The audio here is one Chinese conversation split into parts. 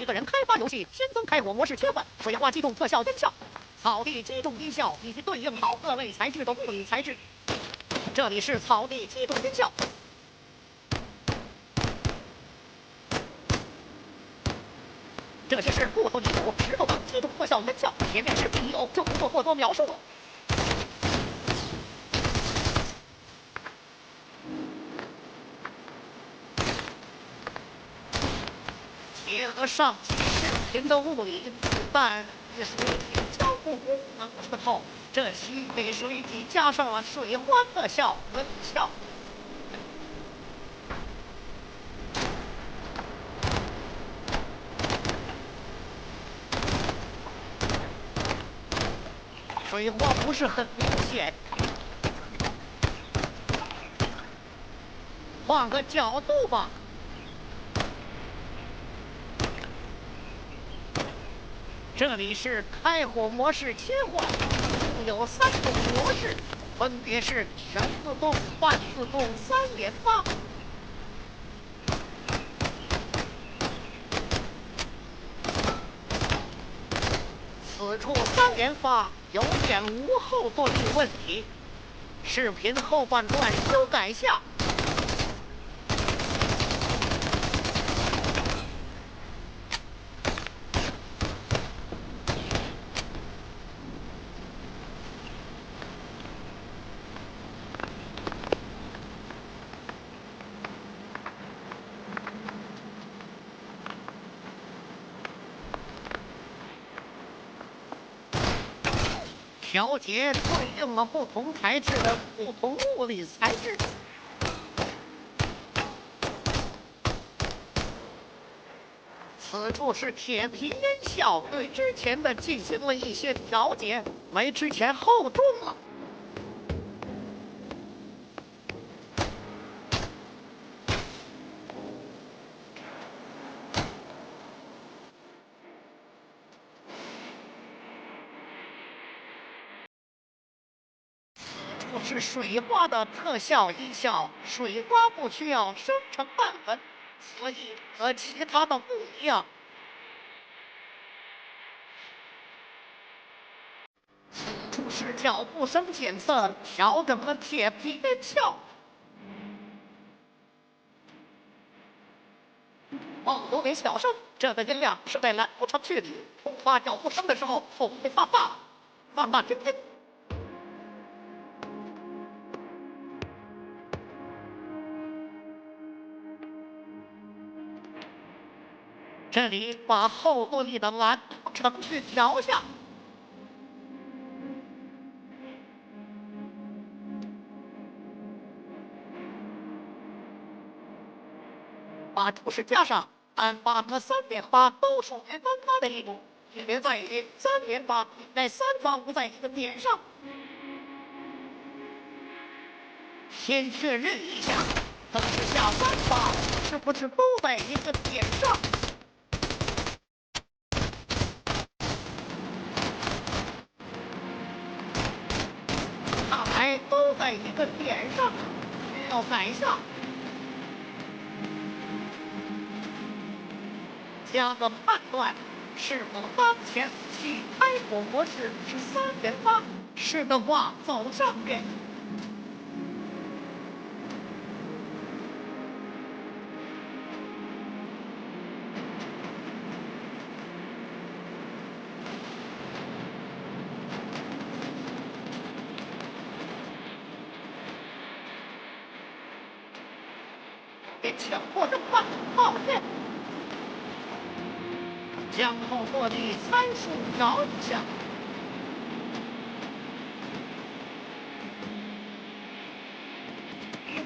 个人开发游戏，新增开火模式切换，水化机动特效音效，草地机动音效以及对应好各类材质的物理材质。这里是草地机动音效。这些是木头泥土、石头等机动特效音效，前面视频有就不做过多描述了。结合上期视频的物理，但与水体交互功能之后，这期给水体加上了水花特效音效。水花不是很明显，换个角度吧。这里是开火模式切换，有3种模式，分别是全自动、半自动、3连发。此处3连发有点无后坐力问题，视频后半段修改下。调节对应了不同材质的不同物理材质。此处是铁皮音效，对之前的进行了一些调节，没之前厚重了。是水花的特效音效，水花不需要生成版本，所以和其他的不一样。此处是脚步声检测，调整了铁皮音效。有点小声，这个音量是在拦不程序里触发脚步声的时候后会放大，慢慢听听。这里把后坐力的拦图程序调下，把注释加上，按8和3连发都属于分发的一种，区别在于3连发在3方不在一个点上。先确认一下，等之下3发是不是都在一个点上？看来都在一个点上，需要改一下。加个判断，是否当前其开火模式是3连发？是的话，走上面。别强迫症吧，讨厌。将后坐力参数调一下。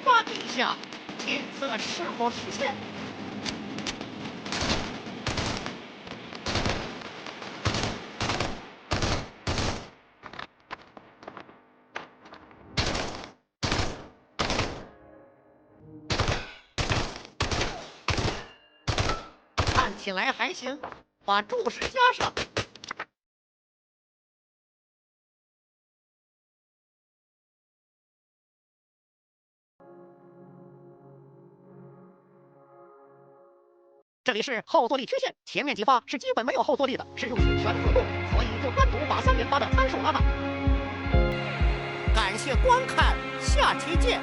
换一下，检测是否实现。看起来还行，把注释加上。这里是后坐力缺陷，前面几发是基本没有后坐力的，是用全自动，所以就单独把3连发的参数拉满。感谢观看，下期见。